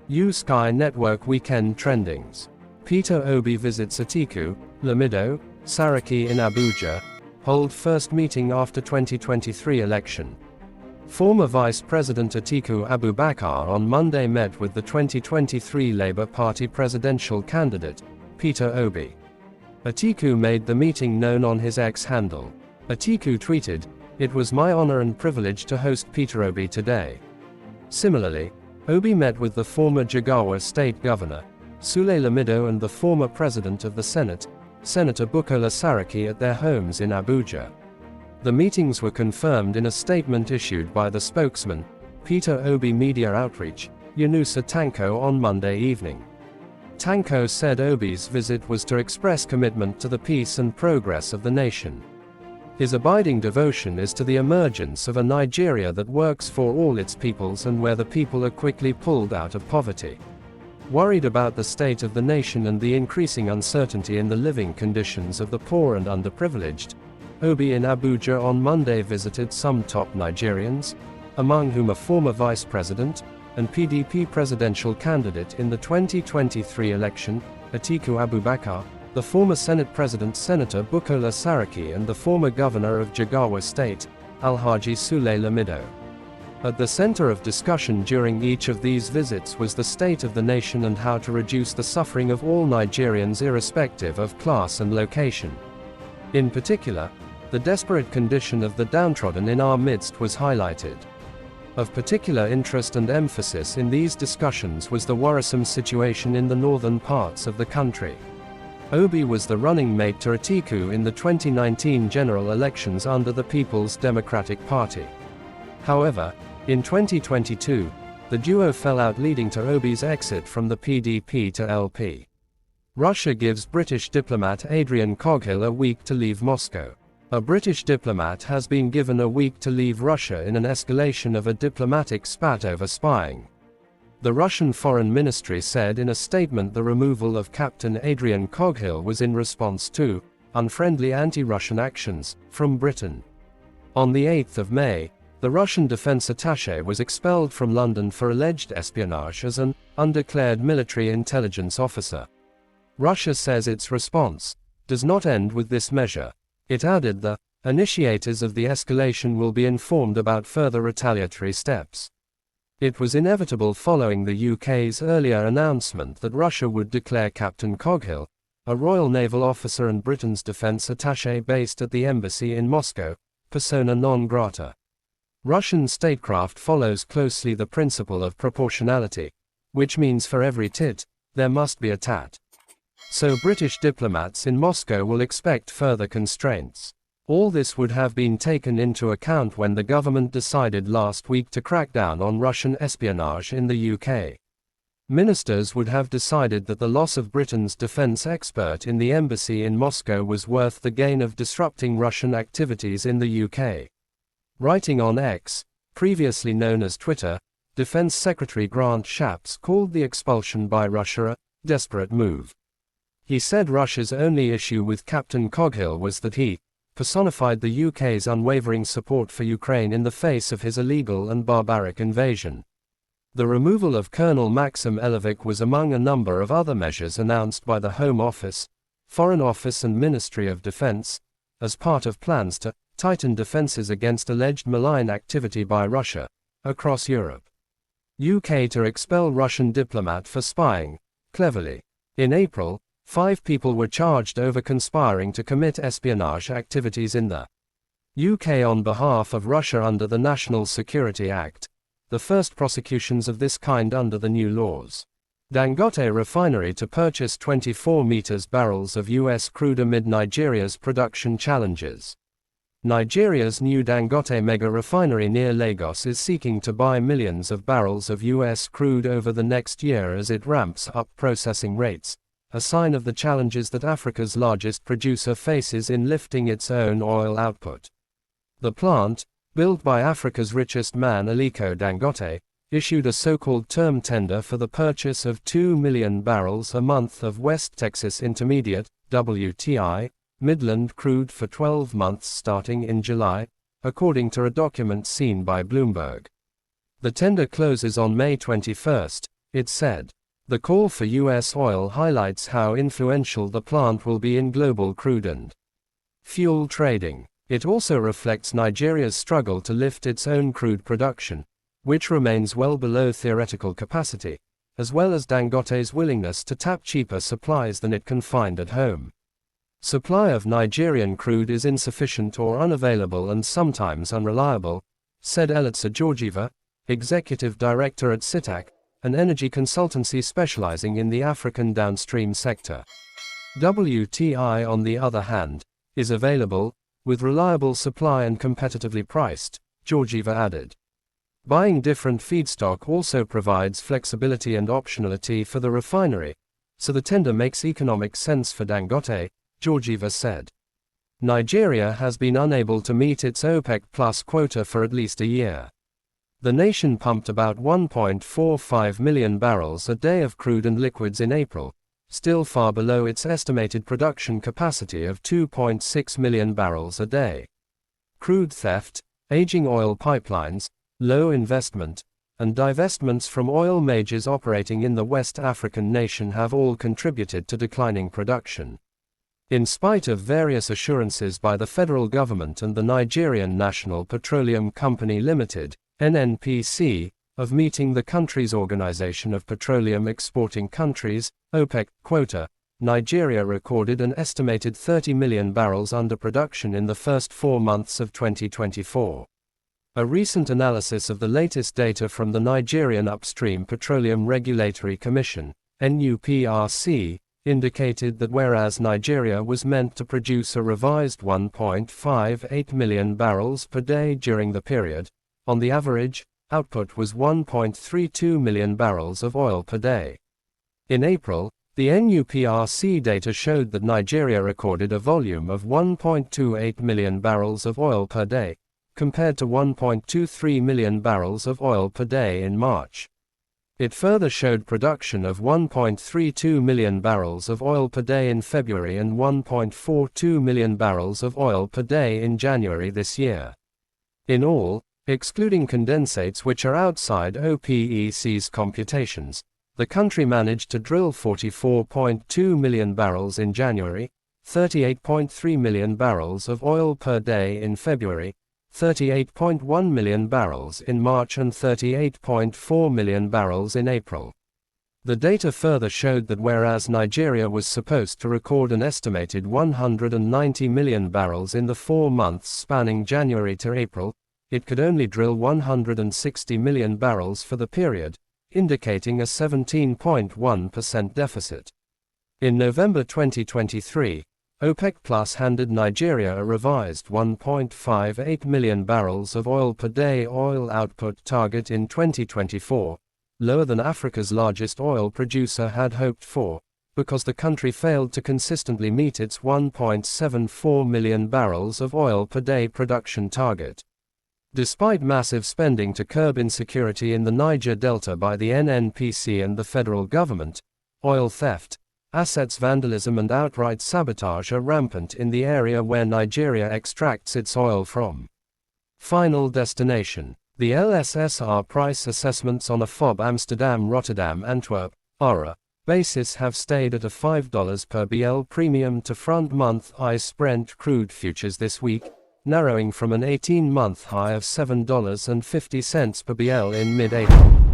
USky Network Weekend Trendings. Peter Obi visits ATIKU, Lamido, Saraki in Abuja, hold first meeting after 2023 election. Former Vice President Atiku Abubakar on Monday met with the 2023 Labour Party presidential candidate, Peter Obi. Atiku made the meeting known on his X handle. Atiku tweeted, "It was my honor and privilege to host Peter Obi today." Similarly, Obi met with the former Jigawa State Governor, Sule Lamido, and the former President of the Senate, Senator Bukola Saraki, at their homes in Abuja. The meetings were confirmed in a statement issued by the spokesman, Peter Obi Media Outreach, Yunusa Tanko, on Monday evening. Tanko said Obi's visit was to express commitment to the peace and progress of the nation. His abiding devotion is to the emergence of a Nigeria that works for all its peoples and where the people are quickly pulled out of poverty. Worried about the state of the nation and the increasing uncertainty in the living conditions of the poor and underprivileged, Obi in Abuja on Monday visited some top Nigerians, among whom a former vice president and PDP presidential candidate in the 2023 election, Atiku Abubakar, the former Senate President Senator Bukola Saraki, and the former Governor of Jigawa State, Alhaji Sule Lamido. At the center of discussion during each of these visits was the state of the nation and how to reduce the suffering of all Nigerians irrespective of class and location. In particular, the desperate condition of the downtrodden in our midst was highlighted. Of particular interest and emphasis in these discussions was the worrisome situation in the northern parts of the country. Obi was the running mate to Atiku in the 2019 general elections under the People's Democratic Party. However, in 2022, the duo fell out, leading to Obi's exit from the PDP to LP. Russia gives British diplomat Adrian Coghill a week to leave Moscow. A British diplomat has been given a week to leave Russia in an escalation of a diplomatic spat over spying. The Russian Foreign Ministry said in a statement the removal of Captain Adrian Coghill was in response to unfriendly anti-Russian actions from Britain. On the 8th of May, the Russian defense attaché was expelled from London for alleged espionage as an undeclared military intelligence officer. Russia says its response does not end with this measure. It added the initiators of the escalation will be informed about further retaliatory steps. It was inevitable following the UK's earlier announcement that Russia would declare Captain Coghill, a Royal Naval officer and Britain's defense attaché based at the embassy in Moscow, persona non grata. Russian statecraft follows closely the principle of proportionality, which means for every tit, there must be a tat. So British diplomats in Moscow will expect further constraints. All this would have been taken into account when the government decided last week to crack down on Russian espionage in the UK. Ministers would have decided that the loss of Britain's defense expert in the embassy in Moscow was worth the gain of disrupting Russian activities in the UK. Writing on X, previously known as Twitter, Defense Secretary Grant Shapps called the expulsion by Russia a desperate move. He said Russia's only issue with Captain Coghill was that he personified the UK's unwavering support for Ukraine in the face of his illegal and barbaric invasion. The removal of Colonel Maxim Elevik was among a number of other measures announced by the Home Office, Foreign Office and Ministry of Defense, as part of plans to tighten defenses against alleged malign activity by Russia across Europe. UK to expel Russian diplomat for spying cleverly. In April, 5 people were charged over conspiring to commit espionage activities in the UK on behalf of Russia under the National Security Act, the first prosecutions of this kind under the new laws. Dangote refinery to purchase 24 meters barrels of US crude amid Nigeria's production challenges. Nigeria's new Dangote mega refinery near Lagos is seeking to buy millions of barrels of US crude over the next year as it ramps up processing rates, a sign of the challenges that Africa's largest producer faces in lifting its own oil output. The plant, built by Africa's richest man Aliko Dangote, issued a so-called term tender for the purchase of 2 million barrels a month of West Texas Intermediate, WTI, Midland crude for 12 months starting in July, according to a document seen by Bloomberg. The tender closes on May 21, it said. The call for U.S. oil highlights how influential the plant will be in global crude and fuel trading. It also reflects Nigeria's struggle to lift its own crude production, which remains well below theoretical capacity, as well as Dangote's willingness to tap cheaper supplies than it can find at home. Supply of Nigerian crude is insufficient or unavailable and sometimes unreliable, said Elitsa Georgieva, executive director at CITAC, an energy consultancy specializing in the African downstream sector. WTI, on the other hand, is available, with reliable supply and competitively priced, Georgieva added. Buying different feedstock also provides flexibility and optionality for the refinery, so the tender makes economic sense for Dangote, Georgieva said. Nigeria has been unable to meet its OPEC Plus quota for at least a year. The nation pumped about 1.45 million barrels a day of crude and liquids in April, still far below its estimated production capacity of 2.6 million barrels a day. Crude theft, aging oil pipelines, low investment, and divestments from oil majors operating in the West African nation have all contributed to declining production. In spite of various assurances by the federal government and the Nigerian National Petroleum Company Limited, NNPC, of meeting the country's Organization of Petroleum Exporting Countries, OPEC, quota, Nigeria recorded an estimated 30 million barrels under production in the first 4 months of 2024. A recent analysis of the latest data from the Nigerian Upstream Petroleum Regulatory Commission, NUPRC, indicated that whereas Nigeria was meant to produce a revised 1.58 million barrels per day during the period, on the average, output was 1.32 million barrels of oil per day. In April, the NUPRC data showed that Nigeria recorded a volume of 1.28 million barrels of oil per day, compared to 1.23 million barrels of oil per day in March. It further showed production of 1.32 million barrels of oil per day in February and 1.42 million barrels of oil per day in January this year. In all, excluding condensates which are outside OPEC's computations, the country managed to drill 44.2 million barrels in January, 38.3 million barrels of oil per day in February, 38.1 million barrels in March and 38.4 million barrels in April. The data further showed that whereas Nigeria was supposed to record an estimated 190 million barrels in the 4 months spanning January to April, it could only drill 160 million barrels for the period, indicating a 17.1% deficit. In November 2023, OPEC Plus handed Nigeria a revised 1.58 million barrels of oil per day oil output target in 2024, lower than Africa's largest oil producer had hoped for, because the country failed to consistently meet its 1.74 million barrels of oil per day production target. Despite massive spending to curb insecurity in the Niger Delta by the NNPC and the federal government, oil theft, assets vandalism and outright sabotage are rampant in the area where Nigeria extracts its oil from. Final destination. The LSSR price assessments on a FOB Amsterdam-Rotterdam-Antwerp, ARA, basis have stayed at a $5 per BL premium to front-month ICE Brent crude futures this week, narrowing from an 18-month high of $7.50 per BL in mid-April.